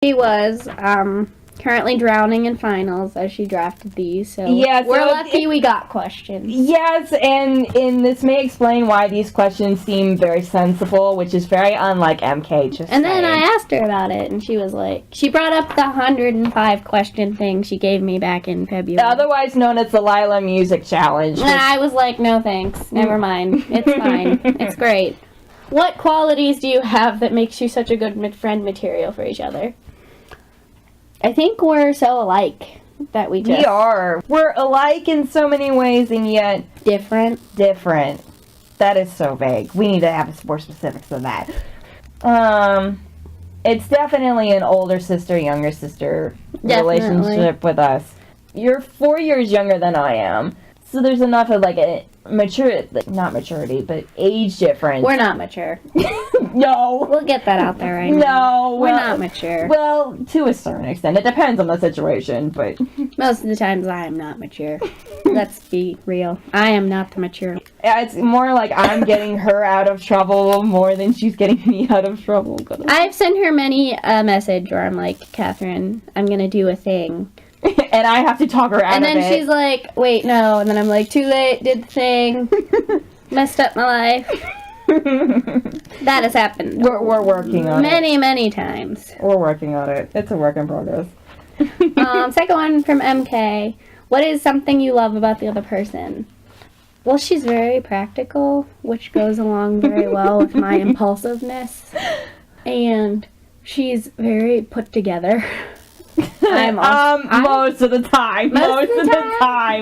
She was currently drowning in finals as she drafted these, so yeah, we're lucky we got questions. Yes, and this may explain why these questions seem very sensible, which is very unlike MK. And then I asked her about it, and she was like, she brought up the 105 question thing she gave me back in February. Otherwise known as the Lila Music Challenge. And I was like, no thanks, never mind. It's fine. It's great. What qualities do you have that makes you such a good friend material for each other? I think we're so alike that we are. We're alike in so many ways and yet different. That is so vague. We need to have more specifics than that. It's definitely an older sister, younger sister relationship with us. You're 4 years younger than I am. So there's enough of like a not maturity, but age difference. We're not mature. No. We'll get that out there right now. No. We're not mature. Well, to a certain extent. It depends on the situation, but... Most of the times I am not mature. Let's be real. I am not the mature. It's more like I'm getting her out of trouble more than she's getting me out of trouble. I've sent her many a message where I'm like, Catherine, I'm going to do a thing. And I have to talk her out of it. And then she's like, wait, no. And then I'm like, too late, did the thing. Messed up my life. That has happened. We're working on it. Many times. We're working on it. It's a work in progress. Second one from MK. What is something you love about the other person? Well, she's very practical, which goes along very well with my impulsiveness. And she's very put together. Most of the time.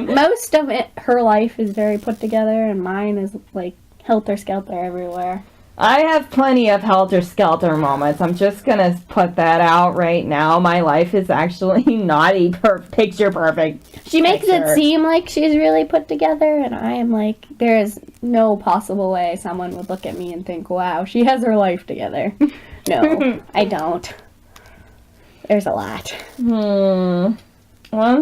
Most of it, her life is very put together, and mine is like helter-skelter everywhere. I have plenty of helter-skelter moments. I'm just gonna put that out right now. My life is actually not a picture perfect. She makes it seem like she's really put together, and I am like, there is no possible way someone would look at me and think, wow, she has her life together. No, I don't. There's a lot. One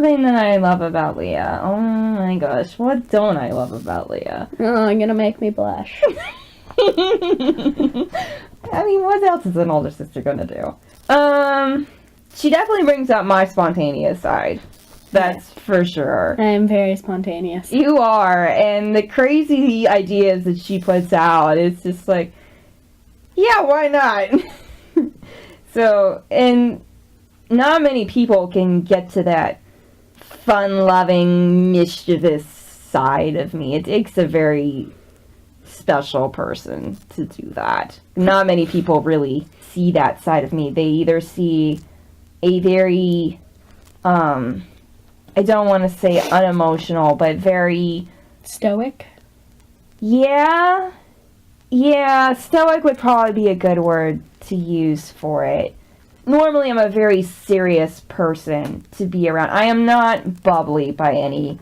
thing that I love about Leah. Oh my gosh, what don't I love about Leah? Oh, you're gonna make me blush. I mean, what else is an older sister gonna do? She definitely brings out my spontaneous side. That's for sure. I am very spontaneous. You are, and the crazy ideas that she puts out, it's just like, yeah, why not? So, and not many people can get to that fun-loving, mischievous side of me. It takes a very special person to do that. Not many people really see that side of me. They either see a very, I don't want to say unemotional, but very... stoic? Yeah, stoic would probably be a good word to use for it. Normally, I'm a very serious person to be around. I am not bubbly by any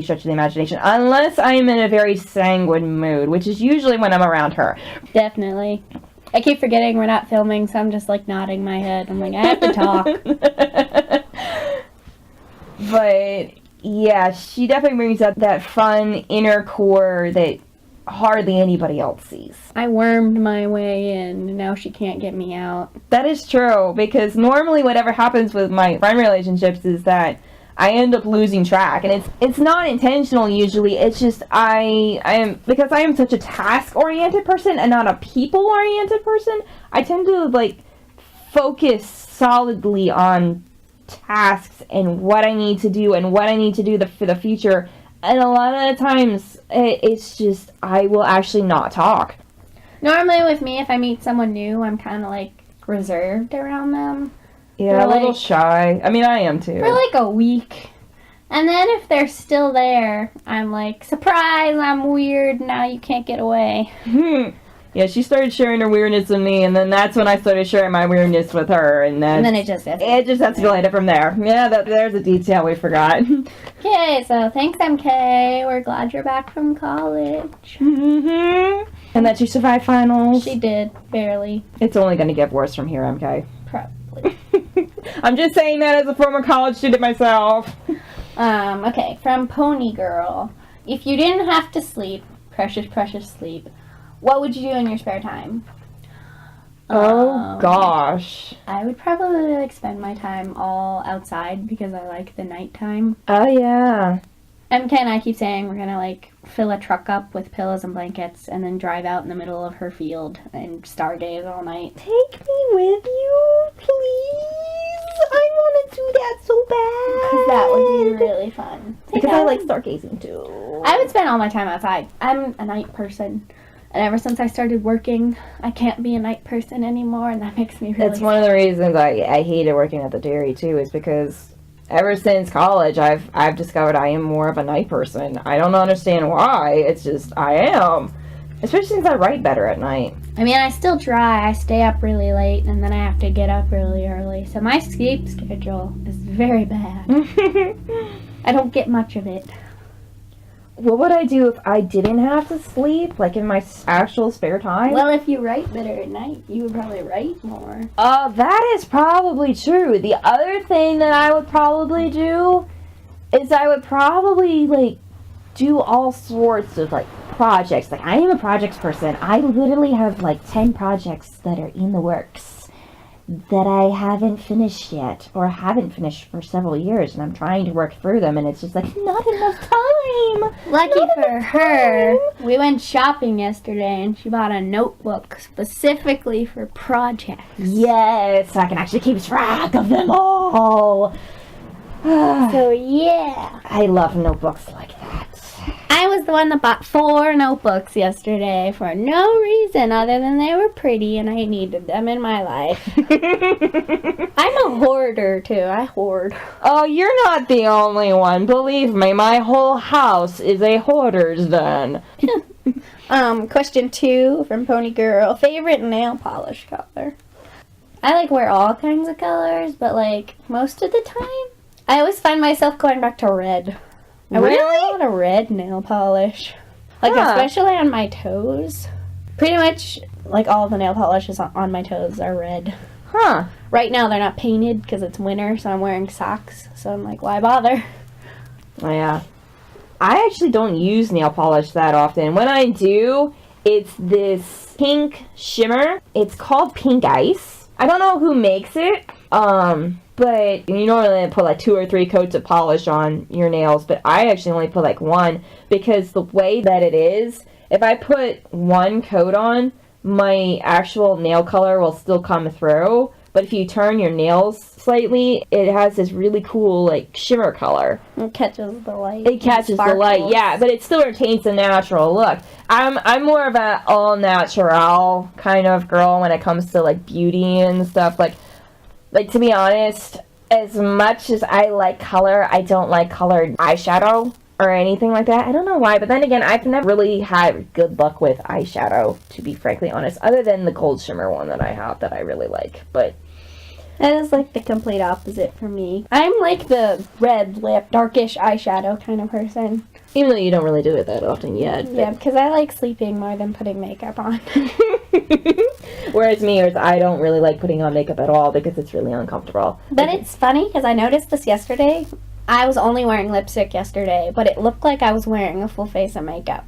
stretch of the imagination, unless I'm in a very sanguine mood, which is usually when I'm around her. Definitely. I keep forgetting we're not filming, so I'm just like nodding my head. I'm like, I have to talk. But yeah, she definitely brings out that fun inner core that hardly anybody else sees. I wormed my way in, and now she can't get me out. That is true, because normally whatever happens with my friend relationships is that I end up losing track, and it's not intentional usually. It's just I am, because I am such a task-oriented person and not a people-oriented person, I tend to like focus solidly on tasks and what I need to do and what I need to do for the future. And a lot of the times, it's just, I will actually not talk. Normally with me, if I meet someone new, I'm kind of like reserved around them. Yeah, a little shy. I mean, I am too. For like a week. And then if they're still there, I'm like, surprise, I'm weird, now you can't get away. Yeah, she started sharing her weirdness with me, and then that's when I started sharing my weirdness with her, and then it just escalated from there. Yeah, there's a detail we forgot. Okay, so thanks, MK. We're glad you're back from college. And that you survived finals. She did, barely. It's only going to get worse from here, MK. Probably. I'm just saying that as a former college student myself. Okay, from Pony Girl. If you didn't have to sleep, precious sleep, what would you do in your spare time? Oh, gosh. I would probably, like, spend my time all outside because I like the nighttime. Oh, yeah. MK and I keep saying we're gonna, like, fill a truck up with pillows and blankets and then drive out in the middle of her field and stargaze all night. Take me with you, please. I want to do that so bad. Because that would be really fun. Because I like stargazing, too. I would spend all my time outside. I'm a night person. And ever since I started working, I can't be a night person anymore, and that makes me really It's one of the reasons I hated working at the dairy, too, is because ever since college, I've discovered I am more of a night person. I don't understand why. It's just, I am. Especially since I write better at night. I mean, I still try. I stay up really late, and then I have to get up really early. So my sleep schedule is very bad. I don't get much of it. What would I do if I didn't have to sleep, like in my actual spare time? Well, if you write better at night, you would probably write more. That is probably true. The other thing that I would probably do is I would probably, like, do all sorts of, like, projects. Like, I am a projects person. I literally have, like, 10 projects that are in the works that I haven't finished yet, or haven't finished for several years, and I'm trying to work through them, and it's just, like, not enough time. Lucky for her, we went shopping yesterday, and she bought a notebook specifically for projects. Yes, I can actually keep track of them all. So, yeah. I love notebooks like that. I was the one that bought 4 notebooks yesterday for no reason other than they were pretty and I needed them in my life. I'm a hoarder, too. I hoard. Oh, you're not the only one. Believe me, my whole house is a hoarder's den. Question 2 from Pony Girl. Favorite nail polish color? I, like, wear all kinds of colors, but, like, most of the time, I always find myself going back to red. I wear a lot of red nail polish. Like, especially on my toes. Pretty much, like, all the nail polishes on my toes are red. Huh. Right now, they're not painted because it's winter, so I'm wearing socks. So I'm like, why bother? Oh, yeah. I actually don't use nail polish that often. When I do, it's this pink shimmer. It's called Pink Ice. I don't know who makes it. But you normally put like 2 or 3 coats of polish on your nails, but I actually only put like 1 because the way that it is, if I put 1 coat on, my actual nail color will still come through. But if you turn your nails slightly, it has this really cool like shimmer color. It catches the light. It catches the light, yeah, but it still retains the natural look. I'm more of an all natural kind of girl when it comes to like beauty and stuff. Like, to be honest, as much as I like color, I don't like colored eyeshadow or anything like that. I don't know why, but then again, I've never really had good luck with eyeshadow, to be frankly honest, other than the gold shimmer one that I have that I really like, but... That is, like, the complete opposite for me. I'm, like, the red lip, darkish eyeshadow kind of person. Even though you don't really do it that often yet. But... Yeah, because I like sleeping more than putting makeup on. Whereas I don't really like putting on makeup at all because it's really uncomfortable. But it's funny because I noticed this yesterday. I was only wearing lipstick yesterday, but it looked like I was wearing a full face of makeup.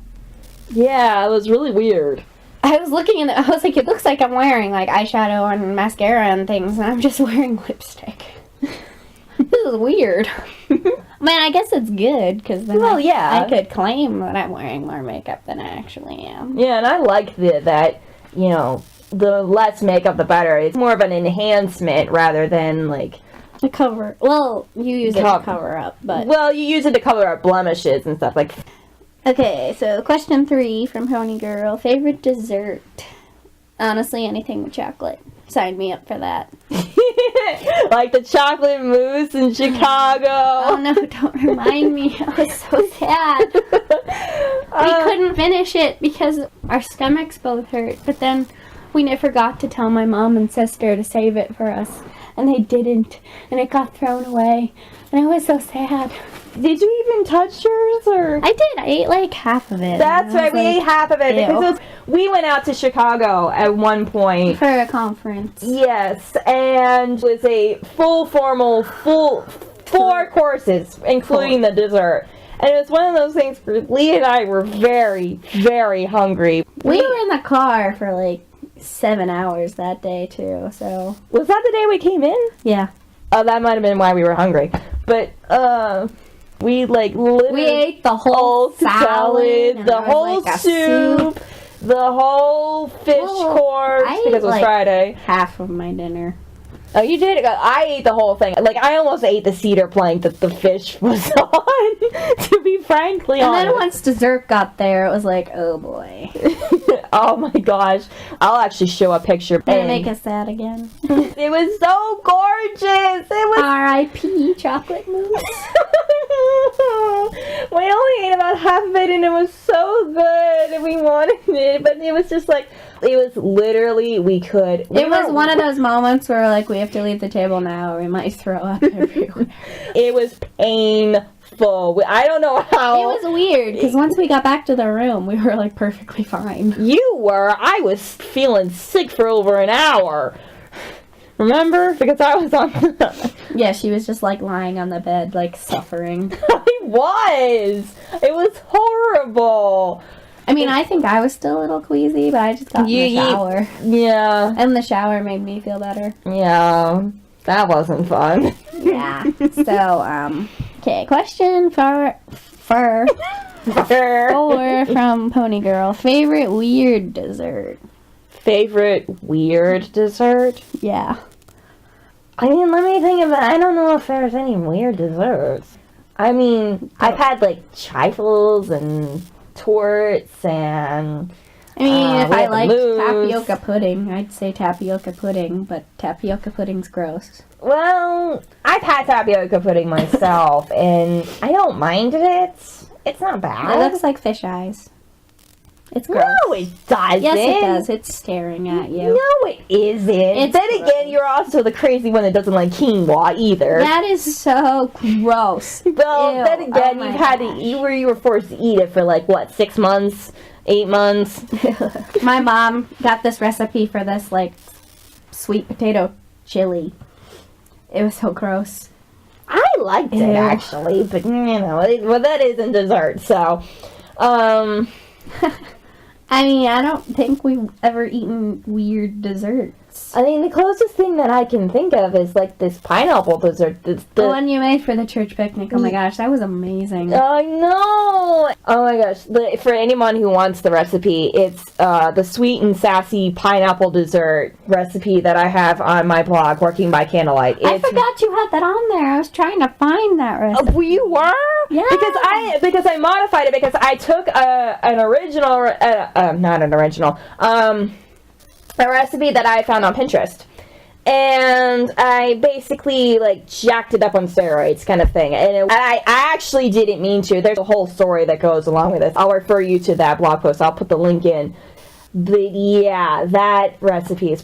Yeah, it was really weird. I was looking and I was like, it looks like I'm wearing like eyeshadow and mascara and things, and I'm just wearing lipstick. This is weird. Man, I guess it's good because then I could claim that I'm wearing more makeup than I actually am. Yeah, and I like that, you know, the less makeup the better. It's more of an enhancement rather than like to cover. Well, you use it to cover up, but you use it to cover up blemishes and stuff like. Okay, so question 3 from Pony Girl. Favorite dessert? Honestly, anything with chocolate. Sign me up for that. Like the chocolate mousse in Chicago. Oh no, don't remind me. I was so sad. We couldn't finish it because our stomachs both hurt, but then we forgot to tell my mom and sister to save it for us, and they didn't, and it got thrown away, and I was so sad. Did you even touch yours, or? I did. I ate like half of it. That's right. We ate half of it because we went out to Chicago at one point for a conference. Yes, and it was a full 4 courses, including the dessert. And it was one of those things where Lee and I were very, very hungry. We were in the car for like 7 hours that day too. So Was that the day we came in? yeah, Oh, that might have been why we were hungry. But we like literally we ate the whole salad, and the there was, whole like, a soup, the whole fish Well, course I ate, because it was like, Friday. half of my dinner. Oh, you did? I ate the whole thing. Like, I almost ate the cedar plank that the fish was on, to be frankly And honest. then once dessert got there, it was like, oh boy. Oh my gosh. I'll actually show a picture. Did it And make us sad again? it was so gorgeous. It was... R.I.P. chocolate mousse. We only ate about half of it and it was so good and we wanted it, but it was just like, it was literally, we could... It was one of those moments where like, we have to leave the table now or we might throw up everywhere. It was painful. I don't know how... It was weird, because once we got back to the room, we were like perfectly fine. You were. I was feeling sick for over an hour. Remember? Because I was on... Yeah, she was just like lying on the bed, like suffering. It was horrible. I mean, I think I was still a little queasy, but I just got in the shower. Yeah. And the shower made me feel better. Yeah. That wasn't fun. Yeah. So, okay, question for from Pony Girl. Favorite weird dessert? Favorite weird dessert? Yeah. I mean, let me think about it. I don't know if there's any weird desserts. I mean, I've had like trifles and torts and... I mean, if we I had liked mousse. tapioca pudding, I'd say tapioca pudding, but tapioca pudding's gross. Well, I've had tapioca pudding myself, and I don't mind it. It's not bad. It looks like fish eyes. It's gross. No, it doesn't. Yes, it does. It's staring at you. No, it isn't. It's Then gross. again, you're also the crazy one that doesn't like quinoa either. That is so gross. Well, Ew. then again, Oh my you've had to gosh. you were forced to eat it for like what, 6 months, 8 months. My mom got this recipe for this, like, sweet potato chili. It was so gross. I liked Ew. it actually, but well, that isn't dessert. So, I mean, I don't think we've ever eaten weird desserts. I mean, the closest thing that I can think of is like this pineapple dessert. The one you made for the church picnic. Oh my gosh, that was amazing. I know. Oh my gosh. For anyone who wants the recipe, it's the sweet and sassy pineapple dessert recipe that I have on my blog, Working by Candlelight. I forgot you had that on there. I was trying to find that recipe. Oh, you were? Yeah. Because I modified it because I took an original, not an original, a recipe that I found on Pinterest. And I basically, like, jacked it up on steroids kind of thing. And I actually didn't mean to. There's a whole story that goes along with it. I'll refer you to that blog post. I'll put the link in. But yeah, that recipe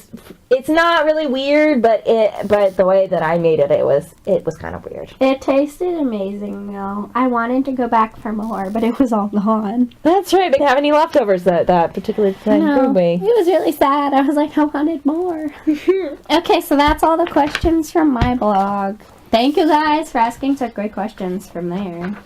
it's not really weird, but the way that I made it, it was kind of weird. It tasted amazing, though. I wanted to go back for more, but it was all gone. That's right. We didn't have any leftovers that particular time, No, did we? it was really sad. I was like, I wanted more. Okay, so that's all the questions from my blog. Thank you guys for asking such great questions from there.